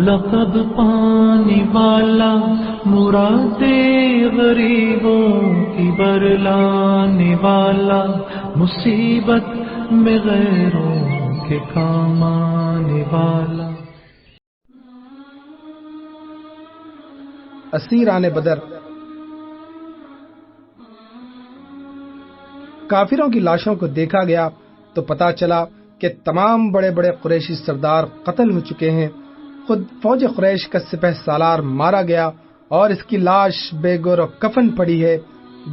لقب پانے والا، مراد غریبوں کی برلانے والا، مصیبت میں غیروں کے کام آنے والا۔ اسیران بدر۔ کافروں کی لاشوں کو دیکھا گیا تو پتا چلا کہ تمام بڑے بڑے قریشی سردار قتل ہو چکے ہیں۔ خود فوج قریش کا سپہ سالار مارا گیا اور اس کی لاش بے گور و کفن پڑی ہے۔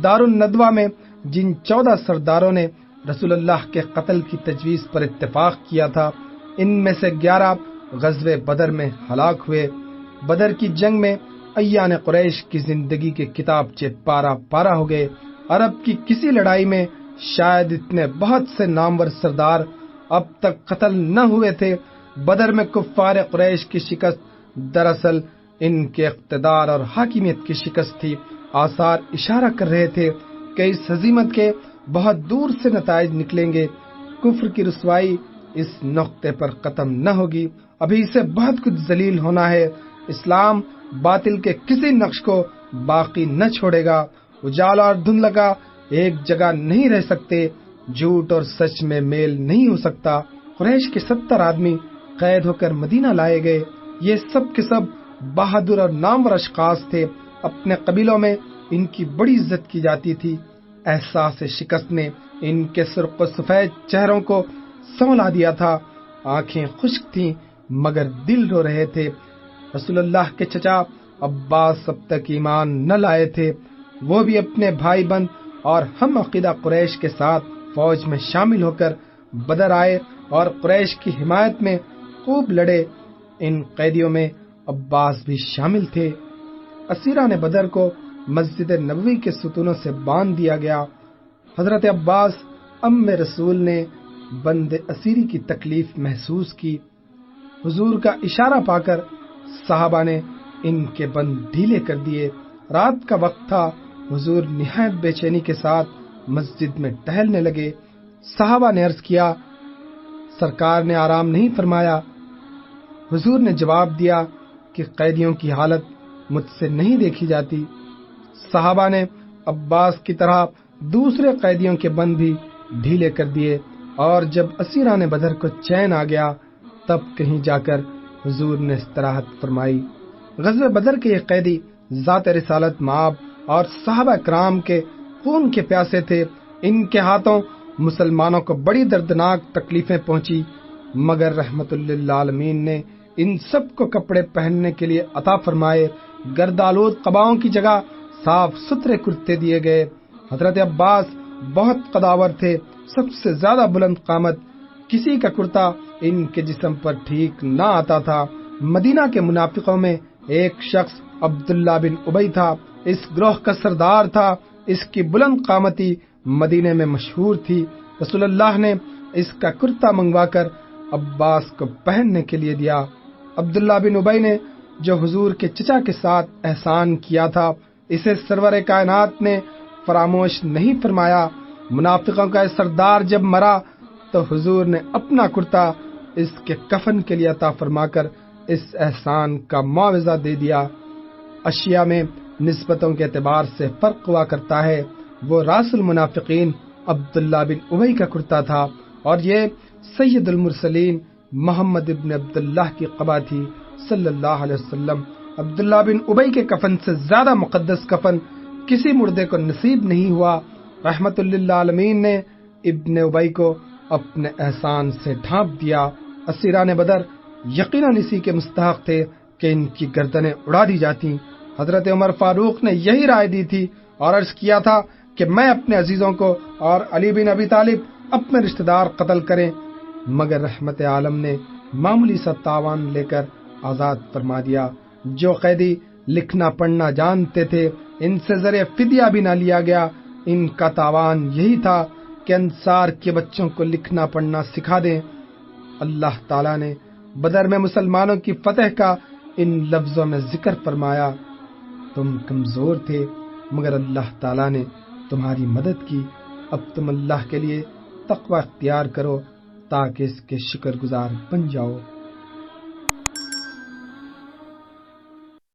دارالندوہ میں جن 14 سرداروں نے رسول اللہ کے قتل کی تجویز پر اتفاق کیا تھا، ان میں سے 11 غزوہ بدر میں ہلاک ہوئے۔ بدر کی جنگ میں ایان قریش کی زندگی کے کتابچے پارا پارا ہو گئے۔ عرب کی کسی لڑائی میں شاید اتنے بہت سے نامور سردار اب تک قتل نہ ہوئے تھے۔ بدر میں کفار قریش کی شکست دراصل ان کے اقتدار اور حاکمیت کی شکست تھی۔ آثار اشارہ کر رہے تھے کہ اس ہزیمت کے بہت دور سے نتائج نکلیں گے۔ کفر کی رسوائی اس نقطے پر ختم نہ ہوگی، ابھی اسے بہت کچھ ذلیل ہونا ہے۔ اسلام باطل کے کسی نقش کو باقی نہ چھوڑے گا۔ اجالا اور دھندلکا ایک جگہ نہیں رہ سکتے، جھوٹ اور سچ میں میل نہیں ہو سکتا۔ قریش کے 70 آدمی قید ہو کر مدینہ لائے گئے۔ یہ سب کے سب بہادر اور نامور اشخاص تھے۔ اپنے قبیلوں میں ان کی بڑی عزت کی جاتی تھی۔ احساس شکست نے ان کے سرخ و سفید چہروں کو سنولا دیا تھا۔ آنکھیں خشک تھیں مگر دل رو رہے تھے۔ رسول اللہ کے چچا عباس اب تک ایمان نہ لائے تھے، وہ بھی اپنے بھائی بند اور ہم عقیدہ قریش کے ساتھ فوج میں شامل ہو کر بدر آئے اور قریش کی حمایت میں خوب لڑے۔ ان قیدیوں میں عباس بھی شامل تھے۔ اسیران بدر کو مسجد نبوی کے ستونوں سے باندھ دیا گیا۔ حضرت عباس ام رسول نے بند اسیری کی تکلیف محسوس کی۔ حضور کا اشارہ پا کر صحابہ نے ان کے بند ڈھیلے کر دیے۔ رات کا وقت تھا، حضور نہایت بے چینی کے ساتھ مسجد میں ٹہلنے لگے۔ صحابہ نے عرض کیا، سرکار نے آرام نہیں فرمایا؟ حضور نے جواب دیا کہ قیدیوں کی حالت مجھ سے نہیں دیکھی جاتی۔ صحابہ نے عباس کی طرح دوسرے قیدیوں کے بند بھی ڈھیلے کر دیے، اور جب اسیران بدر کو چین آ گیا تب کہیں جا کر حضور نے استراحت فرمائی۔ غزوہ بدر کے یہ قیدی ذات رسالت مآب اور صحابہ کرام کے خون کے پیاسے تھے۔ ان کے ہاتھوں مسلمانوں کو بڑی دردناک تکلیفیں پہنچی، مگر رحمت للعالمین نے ان سب کو کپڑے پہننے کے لیے عطا فرمائے۔ گردآلود قباؤں کی جگہ صاف ستھرے کرتے دیے گئے۔ حضرت عباس بہت قداور تھے، سب سے زیادہ بلند قامت، کسی کا کرتا ان کے جسم پر ٹھیک نہ آتا تھا۔ مدینہ کے منافقوں میں ایک شخص عبداللہ بن ابی تھا، اس گروہ کا سردار تھا۔ اس کی بلند قامتی مدینے میں مشہور تھی۔ رسول اللہ نے اس کا کرتا منگوا کر عباس کو پہننے کے لیے دیا۔ عبداللہ بن ابی نے جو حضور کے چچا کے ساتھ احسان کیا تھا، اسے سرور کائنات نے فراموش نہیں فرمایا۔ منافقوں کا سردار جب مرا تو حضور نے اپنا کرتا اس کے کفن کے لیے عطا فرما کر اس احسان کا معاوضہ دے دیا۔ اشیاء میں نسبتوں کے اعتبار سے فرق ہوا کرتا ہے۔ وہ راس المنافقین عبداللہ بن ابی کا کرتا تھا، اور یہ سید المرسلین محمد ابن عبداللہ کی قبا تھی صلی اللہ علیہ وسلم۔ عبداللہ بن ابی کے کفن سے زیادہ مقدس کفن کسی مردے کو نصیب نہیں ہوا۔ رحمت للعالمین نے ابن ابی کو اپنے احسان سے ڈھانپ دیا۔ اسیران بدر یقیناً اسی کے مستحق تھے کہ ان کی گردنیں اڑا دی جاتی۔ حضرت عمر فاروق نے یہی رائے دی تھی اور عرض کیا تھا کہ میں اپنے عزیزوں کو اور علی بن ابی طالب اپنے رشتہ دار قتل کریں، مگر رحمت عالم نے معمولی سا تاوان لے کر آزاد فرما دیا۔ جو قیدی لکھنا پڑھنا جانتے تھے ان سے ذریعہ فدیہ بھی نہ لیا گیا۔ ان کا تاوان یہی تھا کہ انصار کے بچوں کو لکھنا پڑھنا سکھا دیں۔ اللہ تعالیٰ نے بدر میں مسلمانوں کی فتح کا ان لفظوں میں ذکر فرمایا، تم کمزور تھے مگر اللہ تعالیٰ نے تمہاری مدد کی۔ اب تم اللہ کے لیے تقوی اختیار کرو تاکہ اس کے شکر گزار بن جاؤ۔